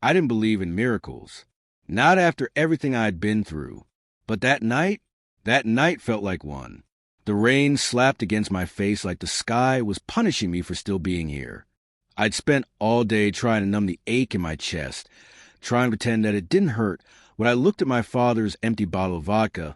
I didn't believe in miracles. Not after everything I'd been through. But that night felt like one. The rain slapped against my face like the sky was punishing me for still being here. I'd spent all day trying to numb the ache in my chest, trying to pretend that it didn't hurt when I looked at my father's empty bottle of vodka,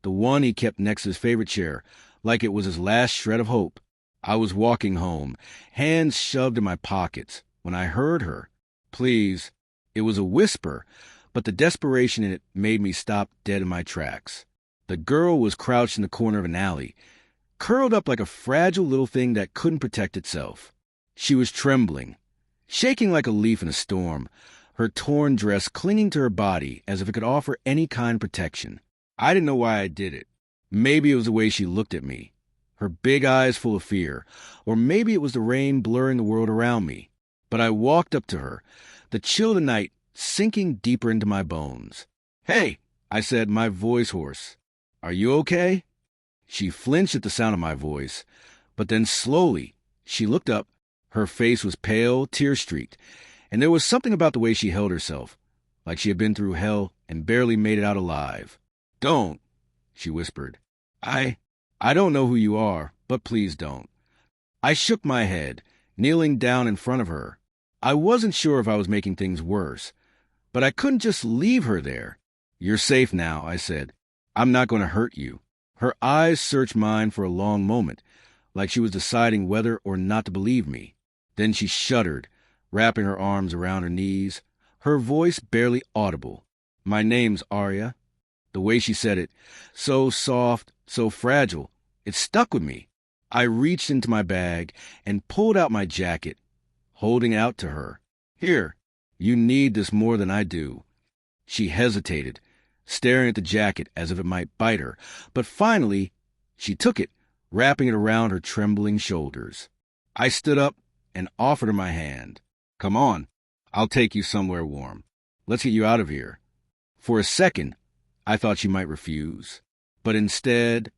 the one he kept next to his favorite chair, like it was his last shred of hope. I was walking home, hands shoved in my pockets, when I heard her. Please. It was a whisper, but the desperation in it made me stop dead in my tracks. The girl was crouched in the corner of an alley, curled up like a fragile little thing that couldn't protect itself. She was trembling, shaking like a leaf in a storm, her torn dress clinging to her body as if it could offer any kind of protection. I didn't know why I did it. Maybe it was the way she looked at me, her big eyes full of fear, or maybe it was the rain blurring the world around me. But I walked up to her, the chill of the night sinking deeper into my bones. "Hey," I said, my voice hoarse. "Are you okay?" She flinched at the sound of my voice, but then slowly she looked up. Her face was pale, tear-streaked, and there was something about the way she held herself, like she had been through hell and barely made it out alive. "Don't," she whispered. I don't know who you are, but please don't." I shook my head, kneeling down in front of her. I wasn't sure if I was making things worse, but I couldn't just leave her there. "You're safe now," I said. "I'm not going to hurt you." Her eyes searched mine for a long moment, like she was deciding whether or not to believe me. Then she shuddered, wrapping her arms around her knees, her voice barely audible. "My name's Arya." The way she said it, so soft, so fragile, it stuck with me. I reached into my bag and pulled out my jacket, holding it out to her. "Here, you need this more than I do." She hesitated, staring at the jacket as if it might bite her, but finally she took it, wrapping it around her trembling shoulders. I stood up and offered her my hand. "Come on, I'll take you somewhere warm. Let's get you out of here." For a second, I thought she might refuse, but instead,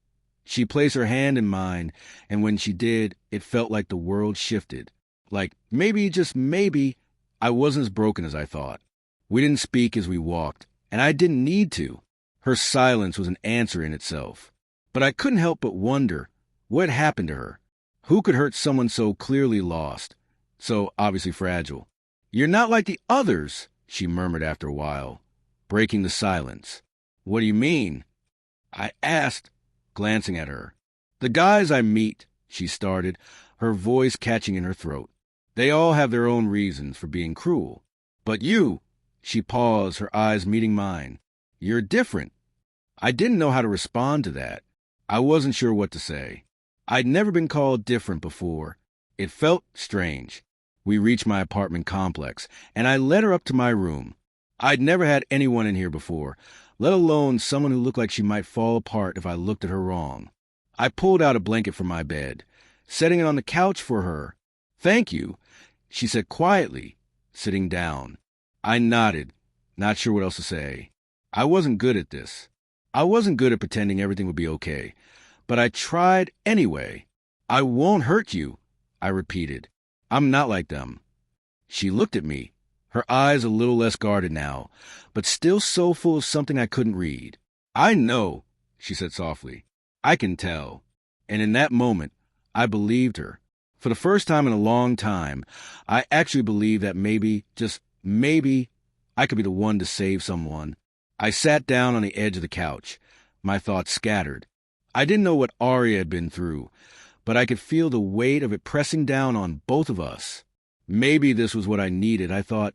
she placed her hand in mine, and when she did, it felt like the world shifted. Like maybe, just maybe, I wasn't as broken as I thought. We didn't speak as we walked, and I didn't need to. Her silence was an answer in itself. But I couldn't help but wonder what happened to her. Who could hurt someone so clearly lost, so obviously fragile? "You're not like the others," she murmured after a while, breaking the silence. "What do you mean?" I asked, glancing at her. "The guys I meet," she started, her voice catching in her throat. "They all have their own reasons for being cruel. But you," she paused, her eyes meeting mine, "you're different." I didn't know how to respond to that. I wasn't sure what to say. I'd never been called different before. It felt strange. We reached my apartment complex, and I led her up to my room. I'd never had anyone in here before, let alone someone who looked like she might fall apart if I looked at her wrong. I pulled out a blanket from my bed, setting it on the couch for her. "Thank you," she said quietly, sitting down. I nodded, not sure what else to say. I wasn't good at this. I wasn't good at pretending everything would be okay, but I tried anyway. "I won't hurt you," I repeated. "I'm not like them." She looked at me, her eyes a little less guarded now, but still so full of something I couldn't read. "I know," she said softly. "I can tell." And in that moment, I believed her. For the first time in a long time, I actually believed that maybe, just maybe, I could be the one to save someone. I sat down on the edge of the couch, my thoughts scattered. I didn't know what Arya had been through, but I could feel the weight of it pressing down on both of us. Maybe this was what I needed, I thought.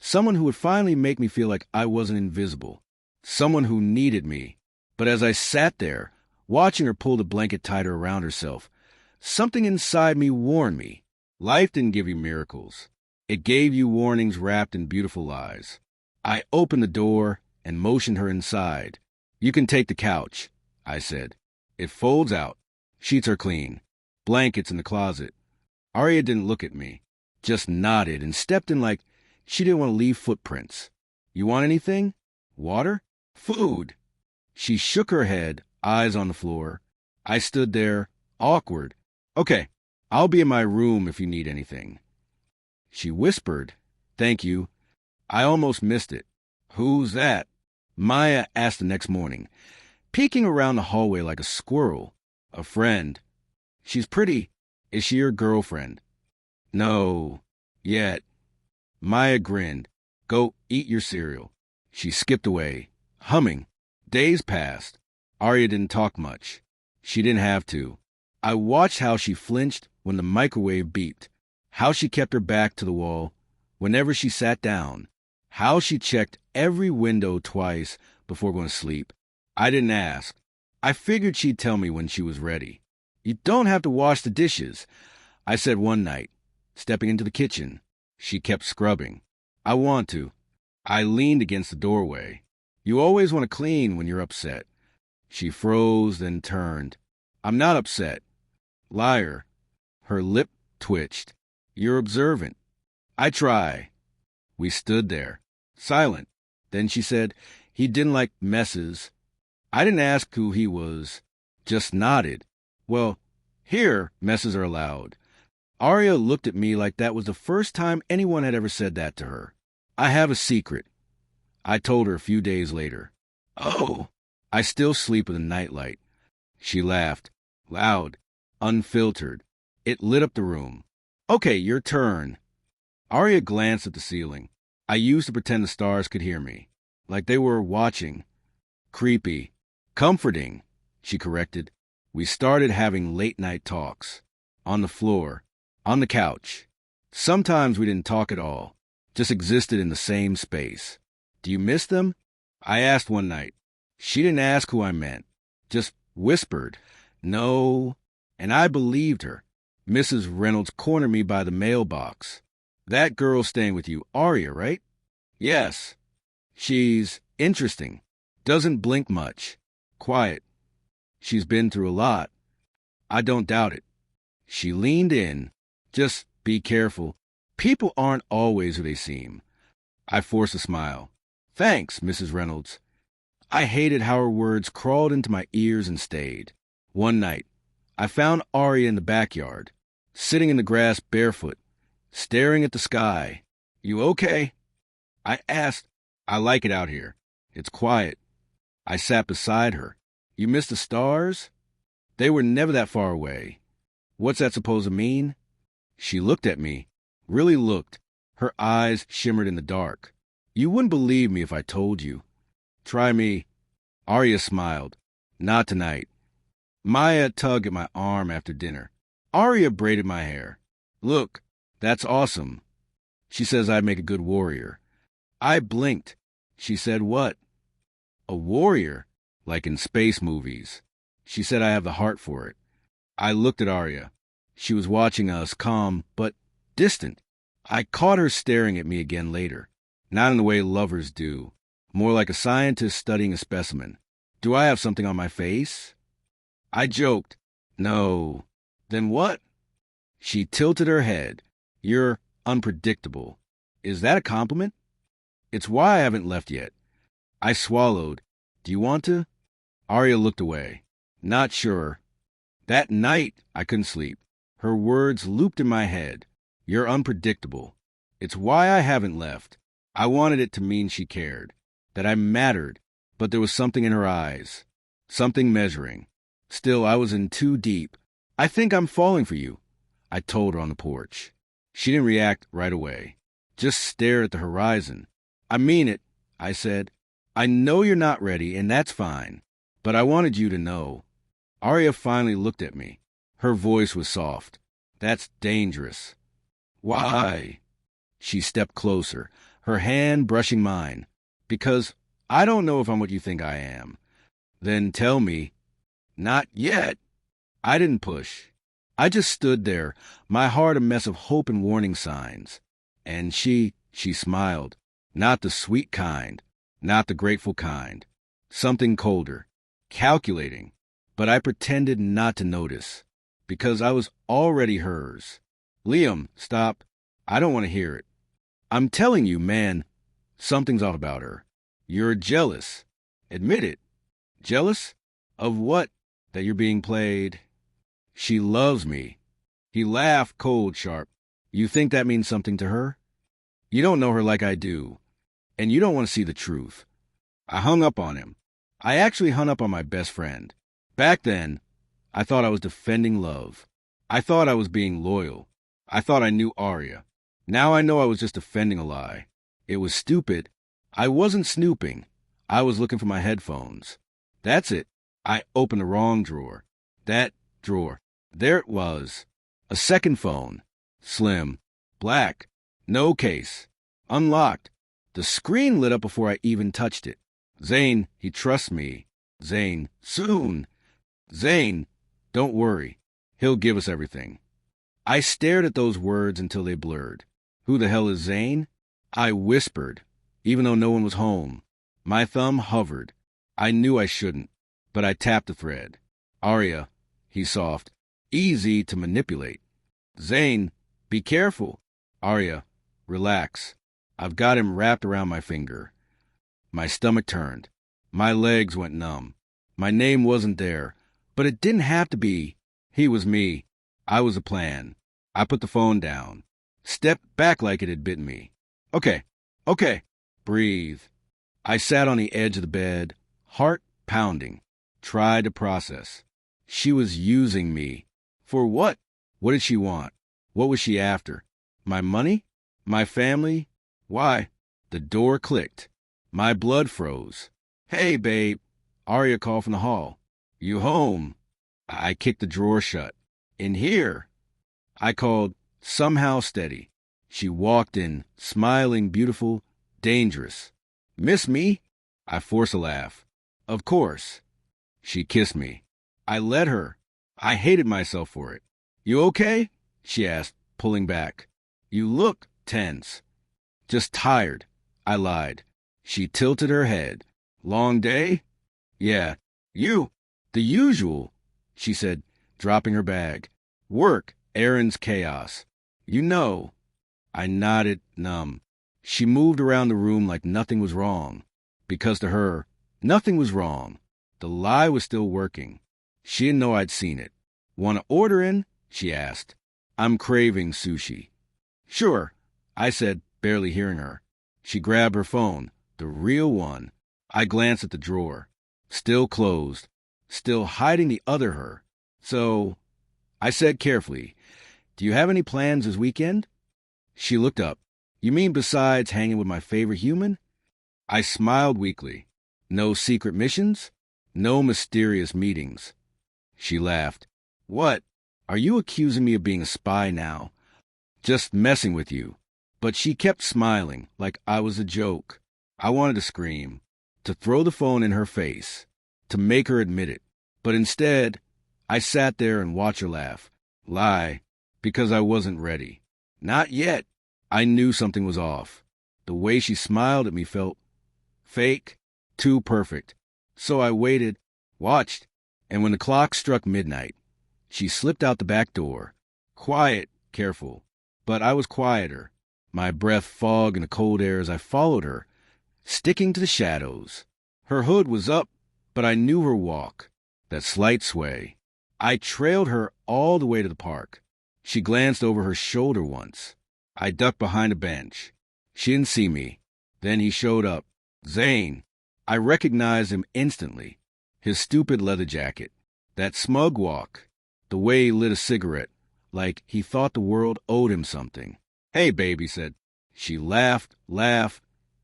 Someone who would finally make me feel like I wasn't invisible. Someone who needed me. But as I sat there, watching her pull the blanket tighter around herself, something inside me warned me. Life didn't give you miracles. It gave you warnings wrapped in beautiful lies. I opened the door and motioned her inside. "You can take the couch," I said. "It folds out. Sheets are clean. Blankets in the closet." Arya didn't look at me, just nodded and stepped in like she didn't want to leave footprints. "You want anything? Water? Food?" She shook her head, eyes on the floor. I stood there, awkward. "Okay, I'll be in my room if you need anything." She whispered, "Thank you," I almost missed it. Who's that? Maya asked the next morning, peeking around the hallway like a squirrel. A friend. She's pretty. Is she your girlfriend? No. Yet. Maya grinned. Go eat your cereal. She skipped away, humming. Days passed. Arya didn't talk much. She didn't have to. I watched how she flinched when the microwave beeped, how she kept her back to the wall whenever she sat down, how she checked every window twice before going to sleep. I didn't ask. I figured she'd tell me when she was ready. You don't have to wash the dishes, I said one night, stepping into the kitchen. She kept scrubbing. I want to. I leaned against the doorway. You always want to clean when you're upset. She froze, then turned. I'm not upset. Liar. Her lip twitched. You're observant. I try. We stood there, silent. Then she said he didn't like messes. I didn't ask who he was, just nodded. Well, here messes are allowed. Arya looked at me like that was the first time anyone had ever said that to her. I have a secret. I told her a few days later. Oh, I still sleep with a nightlight. She laughed, loud, unfiltered. It lit up the room. Okay, your turn. Arya glanced at the ceiling. I used to pretend the stars could hear me, like they were watching. Creepy. Comforting, she corrected. We started having late-night talks. On the floor. On the couch. Sometimes we didn't talk at all, just existed in the same space. Do you miss them? I asked one night. She didn't ask who I meant, just whispered, no, and I believed her. Mrs. Reynolds cornered me by the mailbox. That girl's staying with you, Arya, right? Yes. She's interesting. Doesn't blink much. Quiet. She's been through a lot. I don't doubt it. She leaned in. Just be careful. People aren't always who they seem. I forced a smile. Thanks, Mrs. Reynolds. I hated how her words crawled into my ears and stayed. One night, I found Arya in the backyard, sitting in the grass barefoot, staring at the sky. You okay? I asked. I like it out here. It's quiet. I sat beside her. You miss the stars? They were never that far away. What's that supposed to mean? She looked at me, really looked. Her eyes shimmered in the dark. You wouldn't believe me if I told you. Try me. Arya smiled. Not tonight. Maya tugged at my arm after dinner. Arya braided my hair. Look, that's awesome. She says I'd make a good warrior. I blinked. She said what? A warrior, like in space movies. She said I have the heart for it. I looked at Arya. She was watching us, calm, but distant. I caught her staring at me again later. Not in the way lovers do. More like a scientist studying a specimen. Do I have something on my face? I joked. No. Then what? She tilted her head. You're unpredictable. Is that a compliment? It's why I haven't left yet. I swallowed. Do you want to? Arya looked away. Not sure. That night, I couldn't sleep. Her words looped in my head. You're unpredictable. It's why I haven't left. I wanted it to mean she cared, that I mattered, but there was something in her eyes, something measuring. Still, I was in too deep. I think I'm falling for you, I told her on the porch. She didn't react right away, just stared at the horizon. I mean it, I said. I know you're not ready, and that's fine, but I wanted you to know. Arya finally looked at me. Her voice was soft. That's dangerous. Why? She stepped closer, her hand brushing mine. Because I don't know if I'm what you think I am. Then tell me. Not yet. I didn't push. I just stood there, my heart a mess of hope and warning signs. And she smiled. Not the sweet kind, not the grateful kind. Something colder, calculating. But I pretended not to notice, because I was already hers. Liam, stop. I don't want to hear it. I'm telling you, man, something's off about her. You're jealous. Admit it. Jealous? Of what? That you're being played? She loves me. He laughed cold, sharp. You think that means something to her? You don't know her like I do. and you don't want to see the truth. I hung up on him. I actually hung up on my best friend. Back then, I thought I was defending love. I thought I was being loyal. I thought I knew Arya. Now I know I was just defending a lie. It was stupid. I wasn't snooping. I was looking for my headphones. That's it. I opened the wrong drawer. That drawer. There it was. A second phone. Slim. Black. No case. Unlocked. The screen lit up before I even touched it. Zane, he trusts me. Zane, soon. Zane, don't worry. He'll give us everything. I stared at those words until they blurred. Who the hell is Zane? I whispered, even though no one was home. My thumb hovered. I knew I shouldn't, but I tapped the thread. Arya, he's soft. Easy to manipulate. Zane, be careful. Arya, relax. I've got him wrapped around my finger. My stomach turned. My legs went numb. My name wasn't there, but it didn't have to be. He was me. I was a plan. I put the phone down. Stepped back like it had bitten me. Okay. Breathe. I sat on the edge of the bed, heart pounding. Tried to process. She was using me. For what? What did she want? What was she after? My money? My family? Why? The door clicked. My blood froze. Hey, babe. Arya called from the hall. You home? I kicked the drawer shut. In here? I called, somehow steady. She walked in, smiling, beautiful, dangerous. Miss me? I forced a laugh. Of course. She kissed me. I let her. I hated myself for it. You okay? She asked, pulling back. You look tense. Just tired. I lied. She tilted her head. Long day? Yeah. You? The usual, she said, dropping her bag. Work, errands, chaos. You know. I nodded, numb. She moved around the room like nothing was wrong. Because to her, nothing was wrong. The lie was still working. She didn't know I'd seen it. Want to order in? She asked. I'm craving sushi. Sure, I said, barely hearing her. She grabbed her phone, the real one. I glanced at the drawer. Still closed. Still hiding the other her. So, I said carefully, do you have any plans this weekend? She looked up. You mean besides hanging with my favorite human? I smiled weakly. No secret missions? No mysterious meetings. She laughed. What? Are you accusing me of being a spy now? Just messing with you. But she kept smiling, like I was a joke. I wanted to scream, to throw the phone in her face, to make her admit it. But instead, I sat there and watched her laugh. Lie, because I wasn't ready. Not yet. I knew something was off. The way she smiled at me felt fake, too perfect. So I waited, watched, and when the clock struck midnight, she slipped out the back door. Quiet, careful. But I was quieter. My breath fogged in the cold air as I followed her, sticking to the shadows. Her hood was up, but I knew her walk, that slight sway. I trailed her all the way to the park. She glanced over her shoulder once. I ducked behind a bench. She didn't see me. Then he showed up. Zane. I recognized him instantly. His stupid leather jacket. That smug walk. The way he lit a cigarette, like he thought the world owed him something. Hey, babe, he said. She laughed,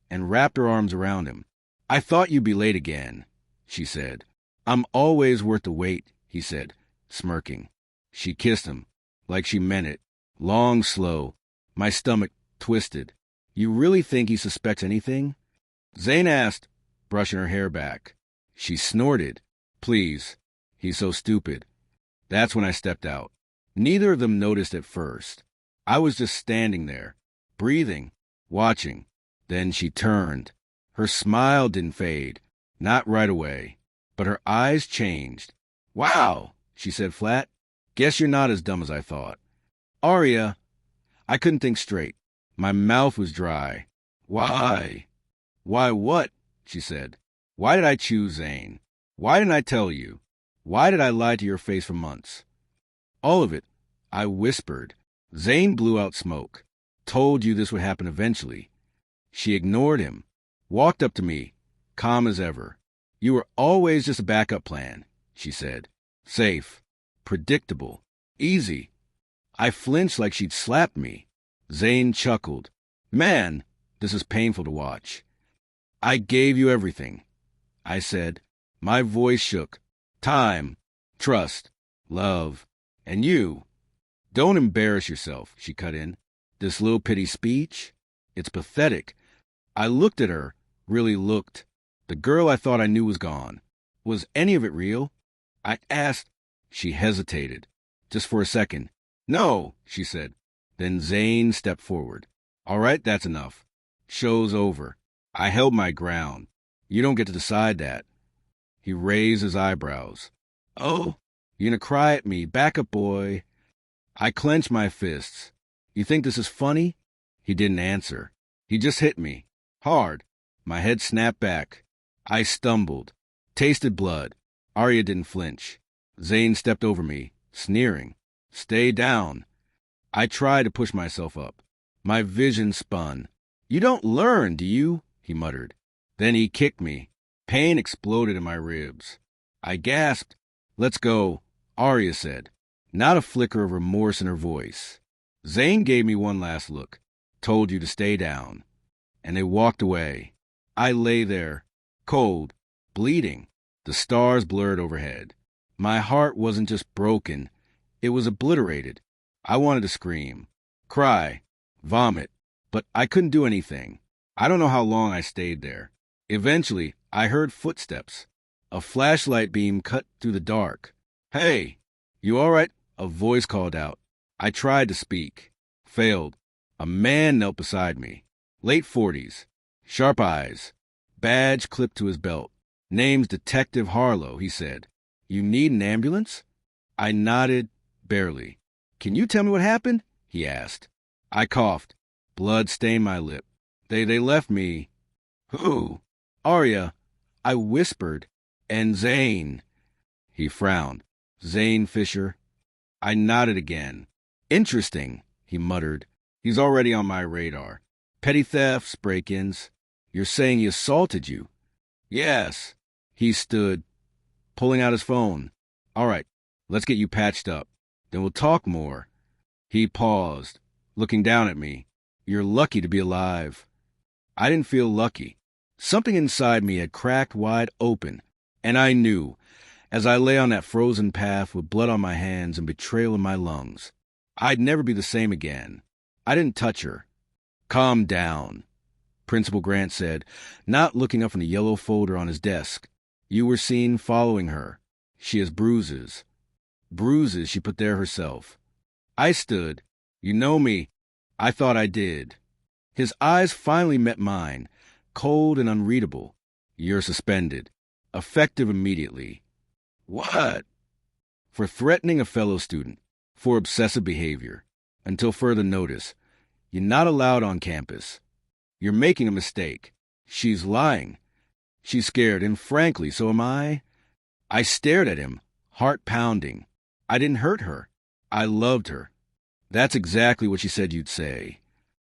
and wrapped her arms around him. I thought you'd be late again, she said. I'm always worth the wait, he said, smirking. She kissed him, like she meant it. Long, slow. My stomach twisted. You really think he suspects anything? Zane asked, brushing her hair back. She snorted. Please. He's so stupid. That's when I stepped out. Neither of them noticed at first. I was just standing there, breathing, watching. Then she turned. Her smile didn't fade. Not right away. But her eyes changed. Wow, she said flat. Guess you're not as dumb as I thought. Arya. I couldn't think straight. My mouth was dry. Why? Why what? She said. Why did I choose Zane? Why didn't I tell you? Why did I lie to your face for months? All of it, I whispered. Zane blew out smoke. Told you this would happen eventually. She ignored him. walked up to me, calm as ever. You were always just a backup plan, she said. Safe, predictable, easy. I flinched like she'd slapped me. Zane chuckled. Man, this is painful to watch. I gave you everything, I said. My voice shook. Time, trust, love, and you. Don't embarrass yourself, she cut in. This little pity speech? It's pathetic. I looked at her, really looked. The girl I thought I knew was gone. Was any of it real? I asked. She hesitated. Just for a second. No, she said. Then Zane stepped forward. All right, that's enough. Show's over. I held my ground. You don't get to decide that. He raised his eyebrows. Oh, you gonna cry at me? Back up, boy. I clenched my fists. You think this is funny? He didn't answer. He just hit me. Hard. My head snapped back. I stumbled. Tasted blood. Arya didn't flinch. Zane stepped over me, sneering. Stay down. I tried to push myself up. My vision spun. You don't learn, do you? He muttered. Then he kicked me. Pain exploded in my ribs. I gasped. Let's go, Arya said. Not a flicker of remorse in her voice. Zane gave me one last look. Told you to stay down. And they walked away. I lay there, cold, bleeding. The stars blurred overhead. My heart wasn't just broken. It was obliterated. I wanted to scream, cry, vomit, but I couldn't do anything. I don't know how long I stayed there. Eventually, I heard footsteps. A flashlight beam cut through the dark. Hey, you all right? A voice called out. I tried to speak. Failed. A man knelt beside me. Late 40s. Sharp eyes. Badge clipped to his belt. Name's Detective Harlow, he said. You need an ambulance? I nodded, barely. Can you tell me what happened? He asked. I coughed. Blood stained my lip. They left me. Who? Arya. I whispered. And Zane. He frowned. Zane Fisher. I nodded again. Interesting, he muttered. He's already on my radar. Petty thefts, break-ins. You're saying he assaulted you? Yes. He stood, pulling out his phone. All right, let's get you patched up. Then we'll talk more. He paused, looking down at me. You're lucky to be alive. I didn't feel lucky. Something inside me had cracked wide open, and I knew, as I lay on that frozen path with blood on my hands and betrayal in my lungs, I'd never be the same again. I didn't touch her. Calm down, Principal Grant said, not looking up from the yellow folder on his desk. You were seen following her. She has bruises. Bruises she put there herself. I stood. You know me. I thought I did. His eyes finally met mine, cold and unreadable. You're suspended. Effective immediately. What? For threatening a fellow student. For obsessive behavior. Until further notice. You're not allowed on campus. You're making a mistake. She's lying. She's scared, and frankly, so am I. I stared at him, heart pounding. I didn't hurt her. I loved her. That's exactly what she said you'd say.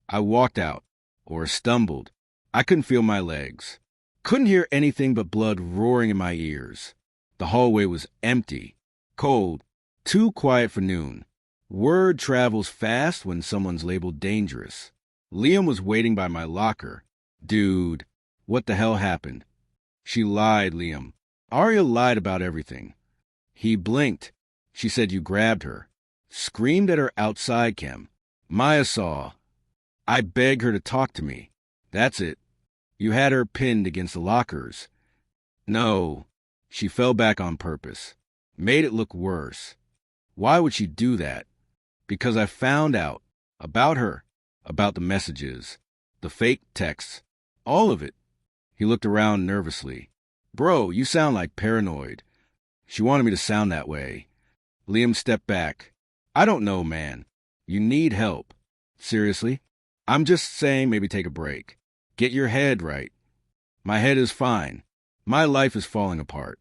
I walked out, or stumbled. I couldn't feel my legs. Couldn't hear anything but blood roaring in my ears. The hallway was empty, cold, too quiet for noon. Word travels fast when someone's labeled dangerous. Liam was waiting by my locker. Dude, what the hell happened? She lied, Liam. Arya lied about everything. He blinked. She said you grabbed her. Screamed at her outside chem. Maya saw. I begged her to talk to me. That's it. You had her pinned against the lockers. No. She fell back on purpose. Made it look worse. Why would she do that? Because I found out. About her. About the messages. The fake texts. All of it. He looked around nervously. Bro, you sound like paranoid. She wanted me to sound that way. Liam stepped back. I don't know, man. You need help. Seriously? I'm just saying maybe take a break. Get your head right. My head is fine. My life is falling apart.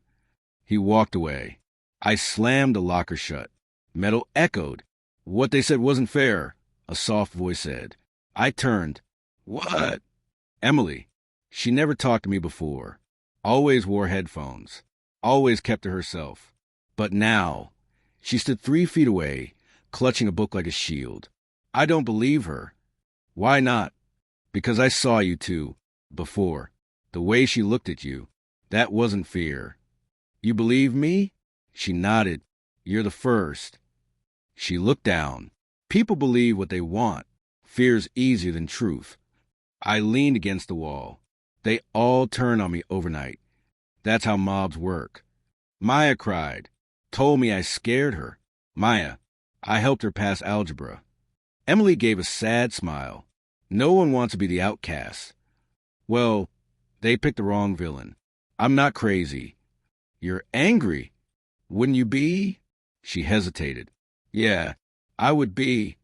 He walked away. I slammed the locker shut. Metal echoed. What they said wasn't fair, a soft voice said. I turned. What? Emily. She never talked to me before. Always wore headphones. Always kept to herself. But now, she stood 3 feet away, clutching a book like a shield. I don't believe her. Why not? Because I saw you two, before. The way she looked at you, that wasn't fear. You believe me? She nodded. You're the first. She looked down. People believe what they want. Fear's easier than truth. I leaned against the wall. They all turned on me overnight. That's how mobs work. Maya cried. Told me I scared her. Maya, I helped her pass algebra. Emily gave a sad smile. No one wants to be the outcast. Well, they picked the wrong villain. I'm not crazy. You're angry. Wouldn't you be? She hesitated. Yeah, I would be.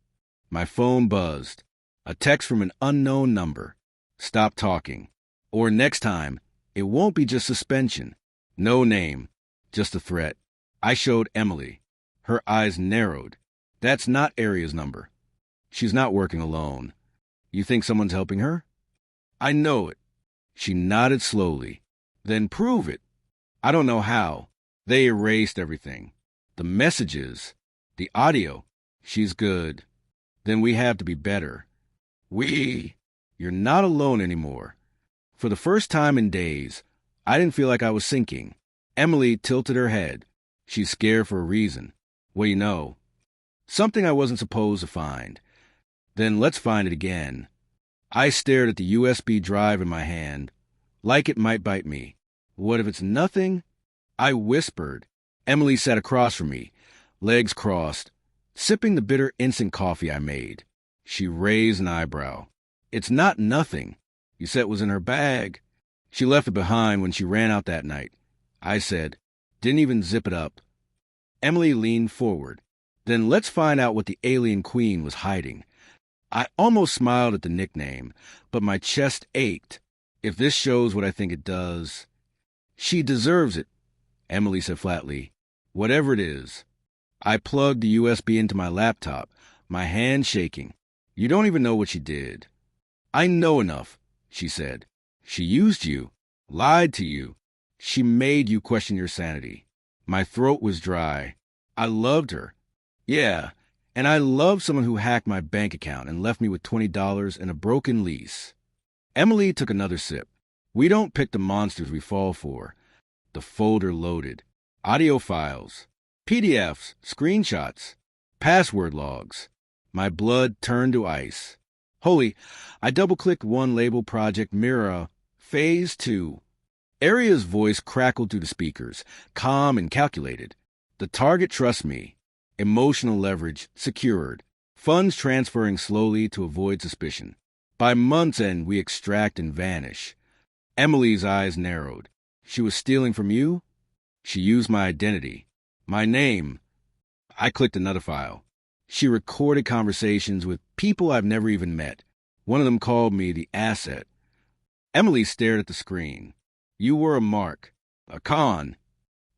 My phone buzzed. A text from an unknown number. Stop talking. Or next time, it won't be just suspension. No name, just a threat. I showed Emily. Her eyes narrowed. That's not Aria's number. She's not working alone. You think someone's helping her? I know it. She nodded slowly. Then prove it. I don't know how. They erased everything. The messages, the audio. She's good. Then we have to be better. You're not alone anymore. For the first time in days, I didn't feel like I was sinking. Emily tilted her head. She's scared for a reason. Well, you know, something I wasn't supposed to find. Then let's find it again. I stared at the USB drive in my hand, like it might bite me. What if it's nothing? I whispered. Emily sat across from me, legs crossed, sipping the bitter instant coffee I made. She raised an eyebrow. It's not nothing. You said it was in her bag. She left it behind when she ran out that night. I said, didn't even zip it up. Emily leaned forward. Then let's find out what the alien queen was hiding. I almost smiled at the nickname, but my chest ached. If this shows what I think it does, she deserves it, Emily said flatly. Whatever it is. I plugged the USB into my laptop, my hand shaking. You don't even know what she did. I know enough, she said. She used you, lied to you. She made you question your sanity. My throat was dry. I loved her. Yeah, and I loved someone who hacked my bank account and left me with $20 and a broken lease. Emily took another sip. We don't pick the monsters we fall for. The folder loaded. Audio files, PDFs, screenshots, password logs. My blood turned to ice. Holy, I double-clicked one label project Mira, Phase 2. Aria's voice crackled through the speakers, calm and calculated. The target trusts me. Emotional leverage secured. Funds transferring slowly to avoid suspicion. By month's end, we extract and vanish. Emily's eyes narrowed. She was stealing from you? She used my identity. My name. I clicked another file. She recorded conversations with people I've never even met. One of them called me the asset. Emily stared at the screen. You were a mark. A con.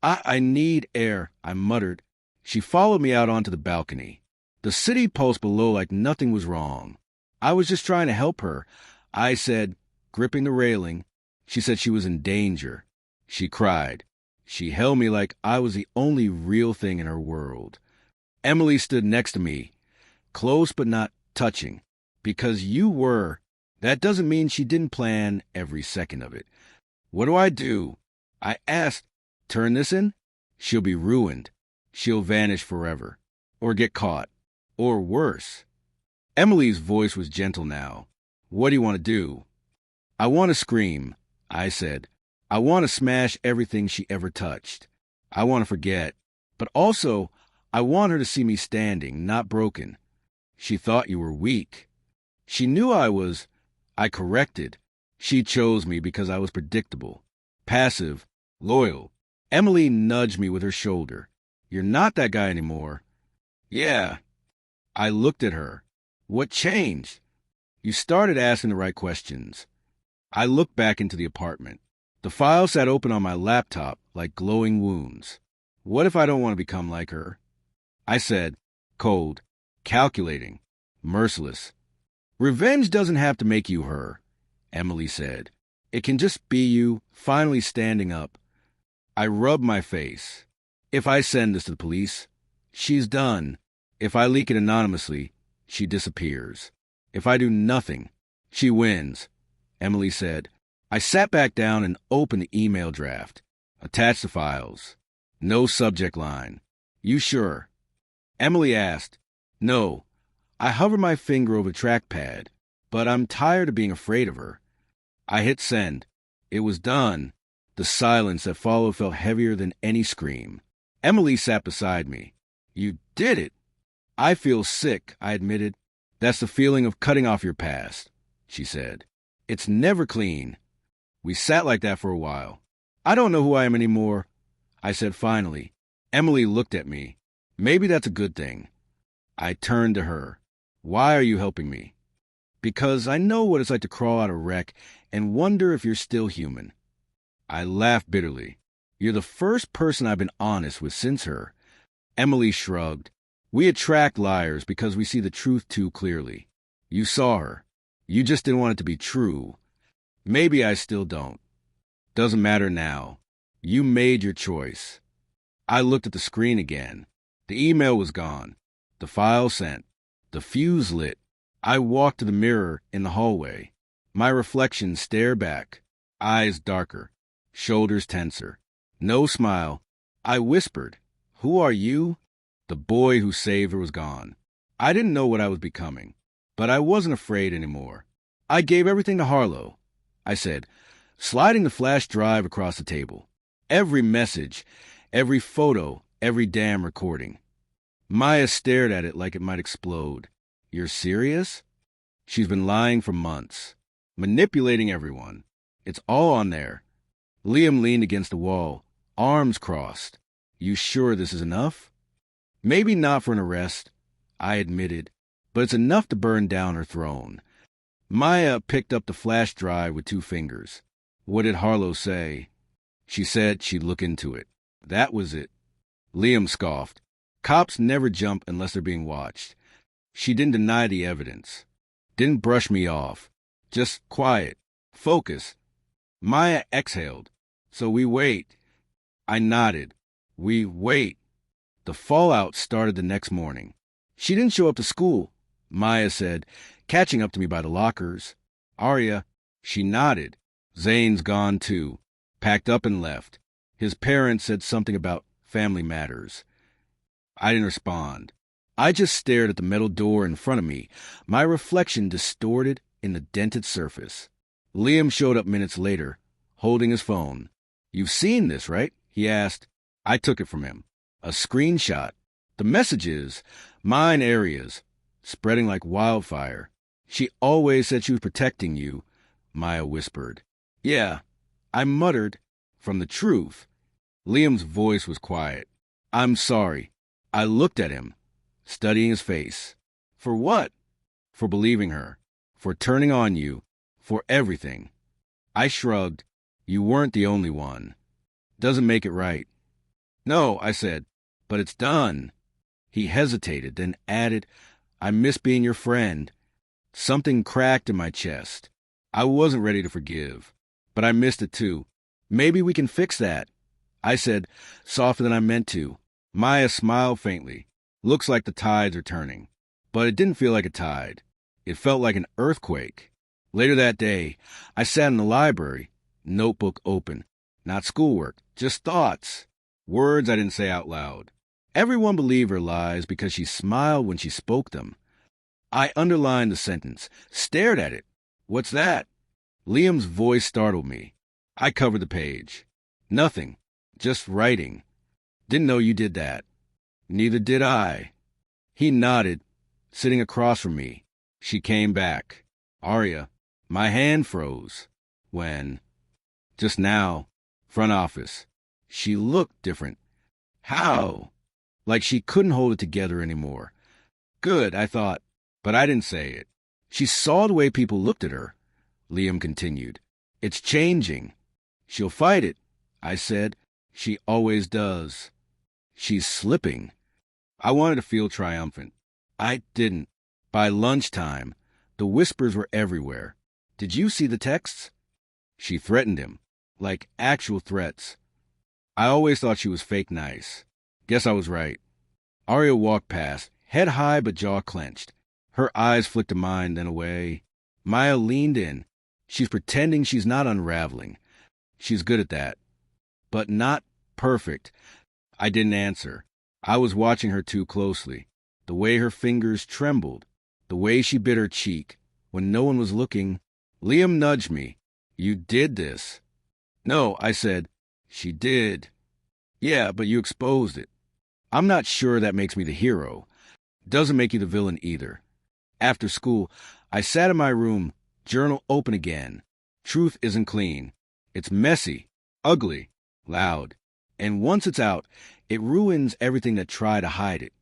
I need air, I muttered. She followed me out onto the balcony. The city pulsed below like nothing was wrong. I was just trying to help her. I said, gripping the railing. She said she was in danger. She cried. She held me like I was the only real thing in her world. Emily stood next to me, close but not touching. Because you were. That doesn't mean she didn't plan every second of it. What do I do? I asked. Turn this in? She'll be ruined. She'll vanish forever. Or get caught. Or worse. Emily's voice was gentle now. What do you want to do? I want to scream, I said. I want to smash everything she ever touched. I want to forget. But also, I want her to see me standing, not broken. She thought you were weak. She knew I was. I corrected. She chose me because I was predictable, passive, loyal. Emily nudged me with her shoulder. You're not that guy anymore. Yeah. I looked at her. What changed? You started asking the right questions. I looked back into the apartment. The file sat open on my laptop like glowing wounds. What if I don't want to become like her? I said, cold, calculating, merciless. Revenge doesn't have to make you her, Emily said. It can just be you finally standing up. I rub my face. If I send this to the police, she's done. If I leak it anonymously, she disappears. If I do nothing, she wins, Emily said. I sat back down and opened the email draft. Attached the files. No subject line. You sure? Emily asked. No. I hovered my finger over the trackpad, but I'm tired of being afraid of her. I hit send. It was done. The silence that followed felt heavier than any scream. Emily sat beside me. You did it. I feel sick, I admitted. That's the feeling of cutting off your past, she said. It's never clean. We sat like that for a while. I don't know who I am anymore, I said finally. Emily looked at me. Maybe that's a good thing. I turned to her. Why are you helping me? Because I know what it's like to crawl out of a wreck and wonder if you're still human. I laughed bitterly. You're the first person I've been honest with since her. Emily shrugged. We attract liars because we see the truth too clearly. You saw her. You just didn't want it to be true. Maybe I still don't. Doesn't matter now. You made your choice. I looked at the screen again. The email was gone. The file sent. The fuse lit. I walked to the mirror in the hallway. My reflection stared back. Eyes darker. Shoulders tenser. No smile. I whispered, "Who are you?" The boy who saved her was gone. I didn't know what I was becoming, but I wasn't afraid anymore. I gave everything to Harlow, I said, sliding the flash drive across the table. Every message, every photo, every damn recording. Maya stared at it like it might explode. You're serious? She's been lying for months, manipulating everyone. It's all on there. Liam leaned against the wall, arms crossed. You sure this is enough? Maybe not for an arrest, I admitted, but it's enough to burn down her throne. Maya picked up the flash drive with 2 fingers. What did Harlow say? She said she'd look into it. That was it. Liam scoffed. Cops never jump unless they're being watched. She didn't deny the evidence. Didn't brush me off. Just quiet. Focus. Maya exhaled. So we wait. I nodded. We wait. The fallout started the next morning. She didn't show up to school, Maya said, catching up to me by the lockers. Arya, she nodded. Zane's gone too. Packed up and left. His parents said something about family matters. I didn't respond. I just stared at the metal door in front of me, my reflection distorted in the dented surface. Liam showed up minutes later, holding his phone. You've seen this, right? He asked. I took it from him. A screenshot. The messages, mine areas, spreading like wildfire. She always said she was protecting you, Maya whispered. Yeah, I muttered, from the truth. Liam's voice was quiet. I'm sorry. I looked at him, studying his face. For what? For believing her. For turning on you. For everything. I shrugged. You weren't the only one. Doesn't make it right. No, I said, but it's done. He hesitated, then added, I miss being your friend. Something cracked in my chest. I wasn't ready to forgive, but I missed it too. Maybe we can fix that, I said, softer than I meant to. Maya smiled faintly. Looks like the tides are turning. But it didn't feel like a tide. It felt like an earthquake. Later that day, I sat in the library, notebook open. Not schoolwork, just thoughts. Words I didn't say out loud. Everyone believed her lies because she smiled when she spoke them. I underlined the sentence, stared at it. What's that? Liam's voice startled me. I covered the page. Nothing. Just writing. Didn't know you did that. Neither did I. He nodded, sitting across from me. She came back. Arya, my hand froze. When? Just now. Front office. She looked different. How? Like she couldn't hold it together anymore. Good, I thought, but I didn't say it. She saw the way people looked at her. Liam continued. It's changing. She'll fight it, I said. She always does. She's slipping. I wanted to feel triumphant. I didn't. By lunchtime, the whispers were everywhere. Did you see the texts? She threatened him. Like actual threats. I always thought she was fake nice. Guess I was right. Arya walked past, head high but jaw clenched. Her eyes flicked to mine, then away. Maya leaned in. She's pretending she's not unraveling. She's good at that. But not perfect. I didn't answer. I was watching her too closely. The way her fingers trembled. The way she bit her cheek. When no one was looking, Liam nudged me. You did this. No, I said. She did. Yeah, but you exposed it. I'm not sure that makes me the hero. Doesn't make you the villain either. After school, I sat in my room, journal open again. Truth isn't clean. It's messy, ugly, loud. And once it's out, it ruins everything that tried to hide it.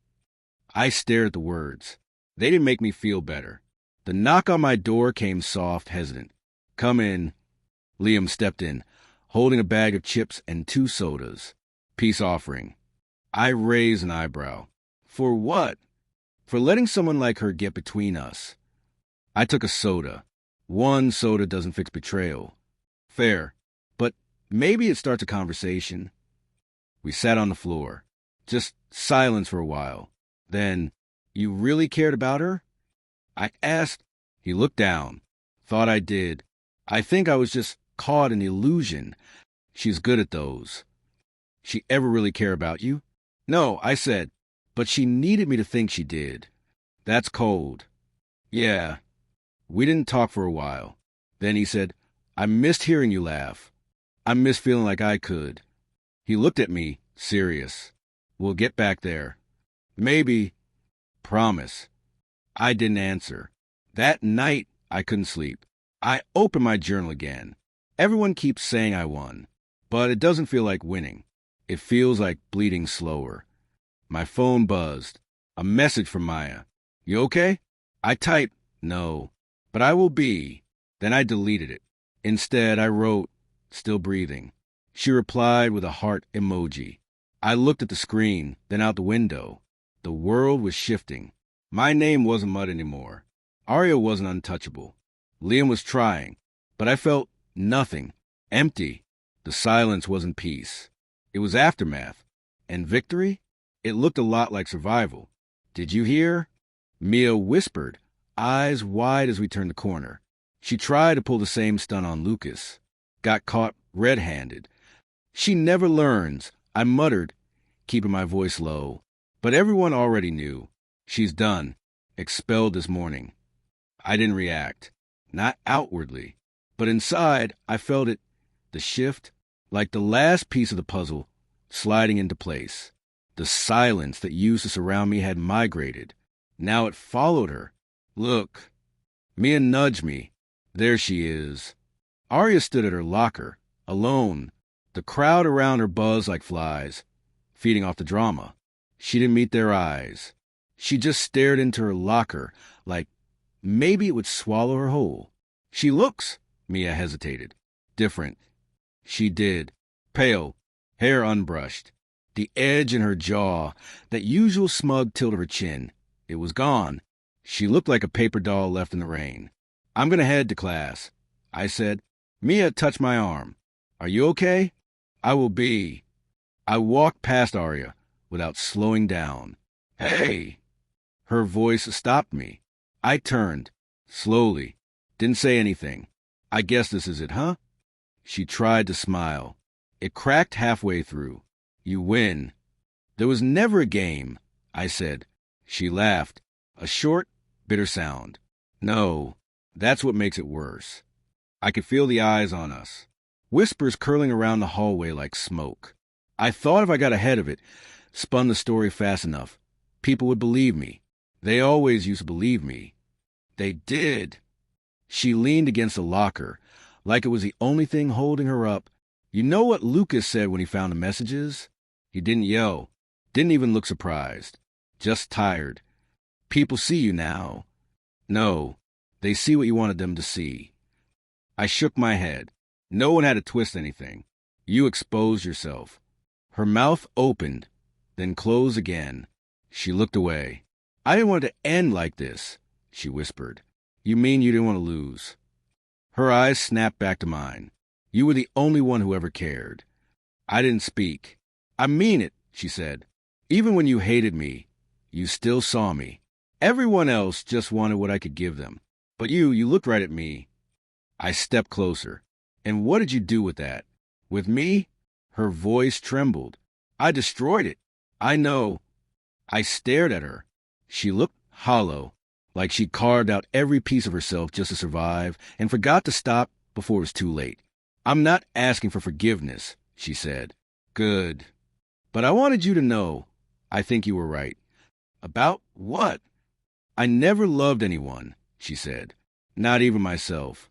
I stared at the words. They didn't make me feel better. The knock on my door came soft, hesitant. Come in. Liam stepped in, holding a bag of chips and 2 sodas. Peace offering. I raised an eyebrow. For what? For letting someone like her get between us. I took a soda. 1 soda doesn't fix betrayal. Fair. But maybe it starts a conversation. We sat on the floor. Just silence for a while. Then, you really cared about her? I asked. He looked down. Thought I did. I think I was just caught in the illusion. She's good at those. She ever really care about you? No, I said. But she needed me to think she did. That's cold. Yeah. We didn't talk for a while. Then he said, I missed hearing you laugh. I missed feeling like I could. He looked at me, serious. We'll get back there. Maybe. Promise. I didn't answer. That night, I couldn't sleep. I opened my journal again. Everyone keeps saying I won, but it doesn't feel like winning. It feels like bleeding slower. My phone buzzed. A message from Maya. You okay? I typed, no, but I will be. Then I deleted it. Instead, I wrote, still breathing. She replied with a heart emoji. I looked at the screen, then out the window. The world was shifting. My name wasn't mud anymore. Arya wasn't untouchable. Liam was trying, but I felt nothing. Empty. The silence wasn't peace. It was aftermath. And victory? It looked a lot like survival. Did you hear? Mia whispered, eyes wide as we turned the corner. She tried to pull the same stunt on Lucas. Got caught red-handed. She never learns, I muttered, keeping my voice low. But everyone already knew. She's done. Expelled this morning. I didn't react. Not outwardly. But inside, I felt it. The shift, like the last piece of the puzzle, sliding into place. The silence that used to surround me had migrated. Now it followed her. Look. Mia nudged me. There she is. Arya stood at her locker, alone. The crowd around her buzzed like flies, feeding off the drama. She didn't meet their eyes. She just stared into her locker, like maybe it would swallow her whole. She looks, Mia hesitated. Different. She did. Pale, hair unbrushed. The edge in her jaw, that usual smug tilt of her chin, it was gone. She looked like a paper doll left in the rain. I'm going to head to class, I said. Mia touched my arm. Are you okay? I will be. I walked past Arya without slowing down. Hey! Her voice stopped me. I turned, slowly. Didn't say anything. I guess this is it, huh? She tried to smile. It cracked halfway through. You win. There was never a game, I said. She laughed. A short, bitter sound. No, that's what makes it worse. I could feel the eyes on us. Whispers curling around the hallway like smoke. I thought if I got ahead of it, spun the story fast enough, people would believe me. They always used to believe me. They did. She leaned against the locker, like it was the only thing holding her up. You know what Lucas said when he found the messages? He didn't yell, didn't even look surprised, just tired. People see you now. No, they see what you wanted them to see. I shook my head. No one had to twist anything. You exposed yourself. Her mouth opened, then closed again. She looked away. I didn't want it to end like this, she whispered. You mean you didn't want to lose? Her eyes snapped back to mine. You were the only one who ever cared. I didn't speak. I mean it, she said. Even when you hated me, you still saw me. Everyone else just wanted what I could give them. But you looked right at me. I stepped closer. And what did you do with that? With me? Her voice trembled. I destroyed it. I know. I stared at her. She looked hollow, like she carved out every piece of herself just to survive, and forgot to stop before it was too late. I'm not asking for forgiveness, she said. Good. But I wanted you to know, I think you were right. About what? I never loved anyone, she said. Not even myself.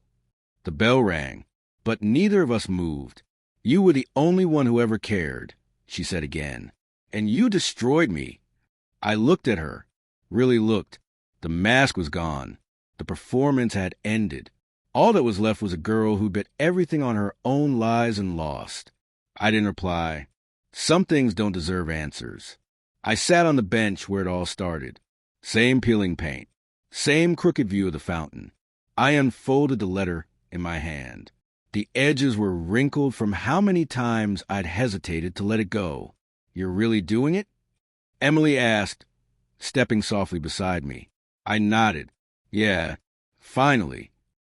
The bell rang, but neither of us moved. You were the only one who ever cared, she said again. And you destroyed me. I looked at her, really looked. The mask was gone. The performance had ended. All that was left was a girl who bet everything on her own lies and lost. I didn't reply. Some things don't deserve answers. I sat on the bench where it all started. Same peeling paint. Same crooked view of the fountain. I unfolded the letter in my hand. The edges were wrinkled from how many times I'd hesitated to let it go. You're really doing it? Emily asked, stepping softly beside me. I nodded. Yeah, finally.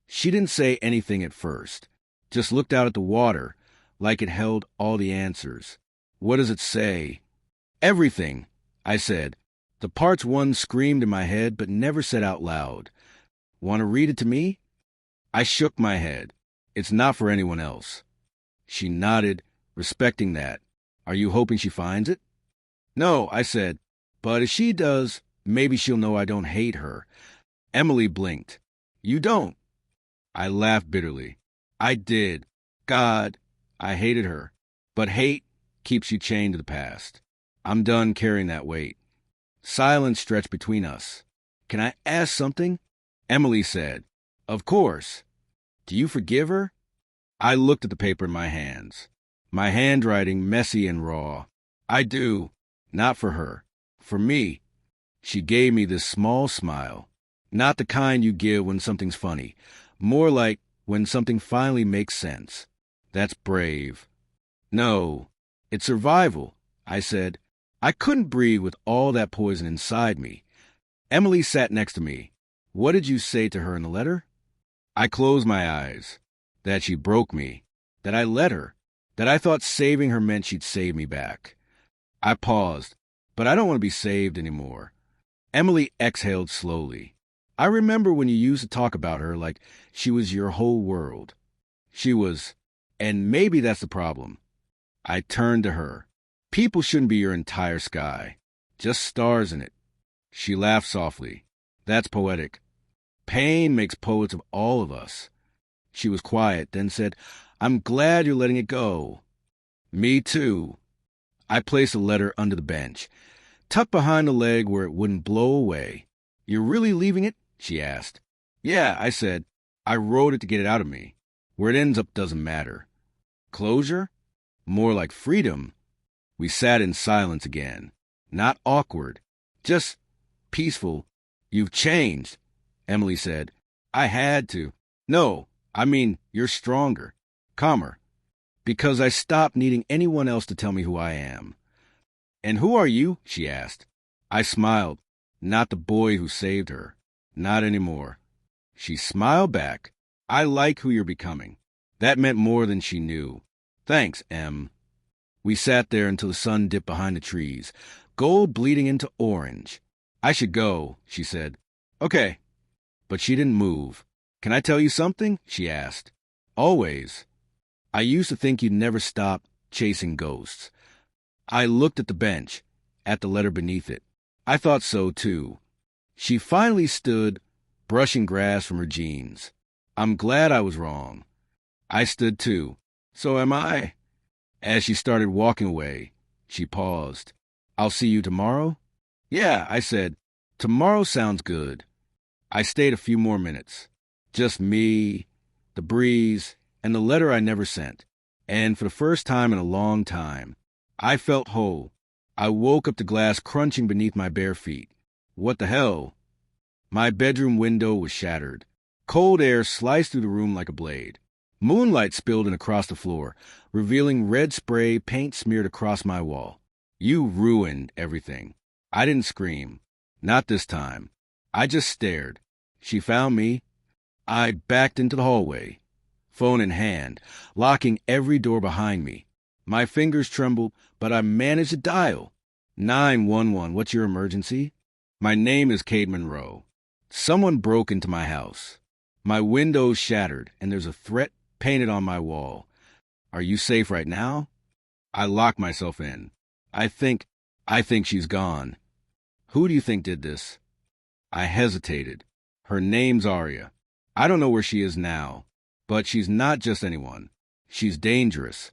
She didn't say anything at first, just looked out at the water like it held all the answers. What does it say? Everything, I said. The parts one screamed in my head but never said out loud. Want to read it to me? I shook my head. It's not for anyone else. She nodded, respecting that. Are you hoping she finds it? No, I said, but if she does, maybe she'll know I don't hate her. Emily blinked. You don't? I laughed bitterly. I did. God, I hated her. But hate keeps you chained to the past. I'm done carrying that weight. Silence stretched between us. Can I ask something? Emily said, Of course. Do you forgive her? I looked at the paper in my hands. My handwriting messy and raw. I do. Not for her. For me. She gave me this small smile. Not the kind you give when something's funny. More like when something finally makes sense. That's brave. No, it's survival, I said. I couldn't breathe with all that poison inside me. Emily sat next to me. What did you say to her in the letter? I closed my eyes. That she broke me. That I let her. That I thought saving her meant she'd save me back. I paused, but I don't want to be saved anymore. Emily exhaled slowly. I remember when you used to talk about her like she was your whole world. She was, and maybe that's the problem. I turned to her. People shouldn't be your entire sky, just stars in it. She laughed softly. That's poetic. Pain makes poets of all of us. She was quiet, then said, I'm glad you're letting it go. Me too. I placed a letter under the bench, tucked behind the leg where it wouldn't blow away. You're really leaving it? She asked. Yeah, I said. I wrote it to get it out of me. Where it ends up doesn't matter. Closure? More like freedom. We sat in silence again. Not awkward. Just peaceful. You've changed, Emily said. I had to. No, I mean, you're stronger. Calmer. Because I stopped needing anyone else to tell me who I am. And who are you? She asked. I smiled. Not the boy who saved her. Not anymore. She smiled back. I like who you're becoming. That meant more than she knew. Thanks, Em. We sat there until the sun dipped behind the trees, gold bleeding into orange. I should go, she said. Okay. But she didn't move. Can I tell you something? She asked. Always. I used to think you'd never stop chasing ghosts. I looked at the bench, at the letter beneath it. I thought so, too. She finally stood, brushing grass from her jeans. I'm glad I was wrong. I stood, too. So am I. As she started walking away, she paused. I'll see you tomorrow? Yeah, I said. Tomorrow sounds good. I stayed a few more minutes. Just me, the breeze, and the letter I never sent. And for the first time in a long time, I felt whole. I woke up to glass crunching beneath my bare feet. What the hell? My bedroom window was shattered. Cold air sliced through the room like a blade. Moonlight spilled in across the floor, revealing red spray paint smeared across my wall. You ruined everything. I didn't scream. Not this time. I just stared. She found me. I backed into the hallway, phone in hand, locking every door behind me. My fingers trembled, but I managed to dial. 911, what's your emergency? My name is Cade Monroe. Someone broke into my house. My windows shattered, and there's a threat painted on my wall. Are you safe right now? I locked myself in. I think she's gone. Who do you think did this? I hesitated. Her name's Aria. I don't know where she is now, but she's not just anyone. She's dangerous.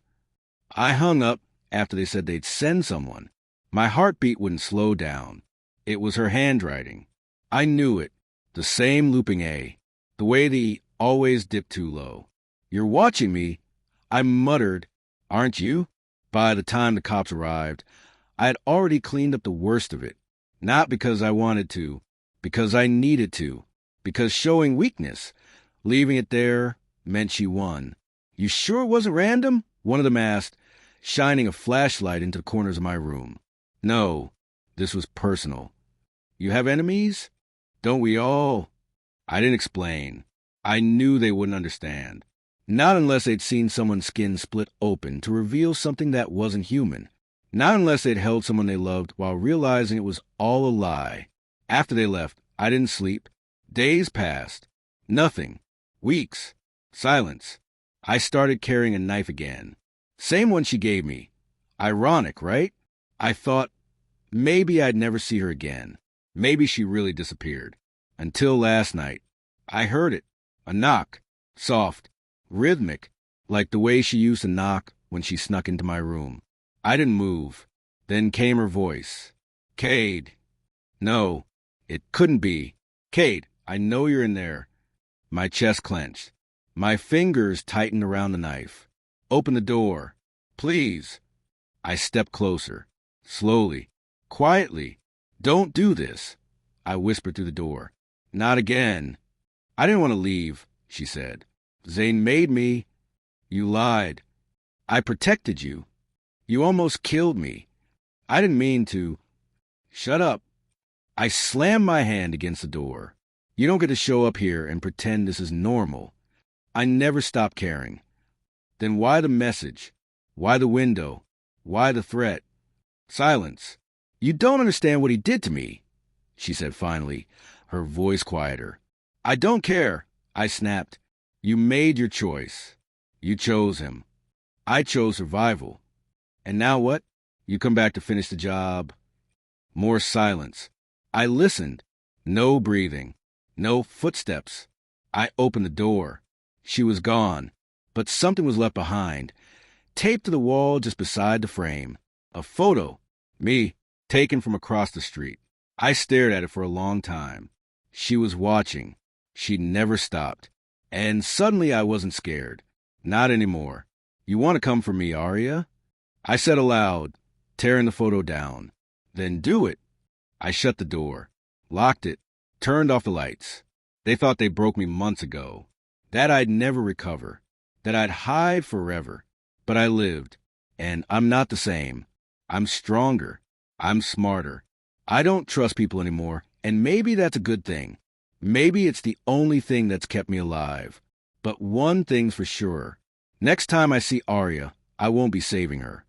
I hung up after they said they'd send someone. My heartbeat wouldn't slow down. It was her handwriting. I knew it. The same looping A. The way the always dip too low. You're watching me? I muttered. Aren't you? By the time the cops arrived, I had already cleaned up the worst of it. Not because I wanted to, because I needed to, because showing weakness, leaving it there, meant she won. You sure it wasn't random? One of them asked, shining a flashlight into the corners of my room. No, this was personal. You have enemies? Don't we all? I didn't explain. I knew they wouldn't understand. Not unless they'd seen someone's skin split open to reveal something that wasn't human. Not unless they'd held someone they loved while realizing it was all a lie. After they left, I didn't sleep. Days passed. Nothing. Weeks. Silence. I started carrying a knife again. Same one she gave me. Ironic, right? I thought maybe I'd never see her again. Maybe she really disappeared. Until last night. I heard it. A knock. Soft. Rhythmic. Like the way she used to knock when she snuck into my room. I didn't move. Then came her voice. Cade. No, it couldn't be. Cade, I know you're in there. My chest clenched. My fingers tightened around the knife. Open the door. Please. I stepped closer. Slowly. Quietly. Don't do this. I whispered through the door. Not again. I didn't want to leave, she said. Zane made me. You lied. I protected you. You almost killed me. I didn't mean to. Shut up. I slammed my hand against the door. You don't get to show up here and pretend this is normal. I never stopped caring. Then why the message? Why the window? Why the threat? Silence. You don't understand what he did to me, she said finally, her voice quieter. I don't care, I snapped. You made your choice. You chose him. I chose survival. And now what? You come back to finish the job. More silence. I listened. No breathing. No footsteps. I opened the door. She was gone, but something was left behind, taped to the wall just beside the frame. A photo. Me, taken from across the street. I stared at it for a long time. She was watching. She never stopped. And suddenly I wasn't scared. Not anymore. You want to come for me, Aria? I said aloud, tearing the photo down. Then do it. I shut the door, locked it, turned off the lights. They thought they broke me months ago. That I'd never recover. That I'd hide forever. But I lived. And I'm not the same. I'm stronger. I'm smarter. I don't trust people anymore, and maybe that's a good thing. Maybe it's the only thing that's kept me alive. But one thing's for sure. Next time I see Aria, I won't be saving her.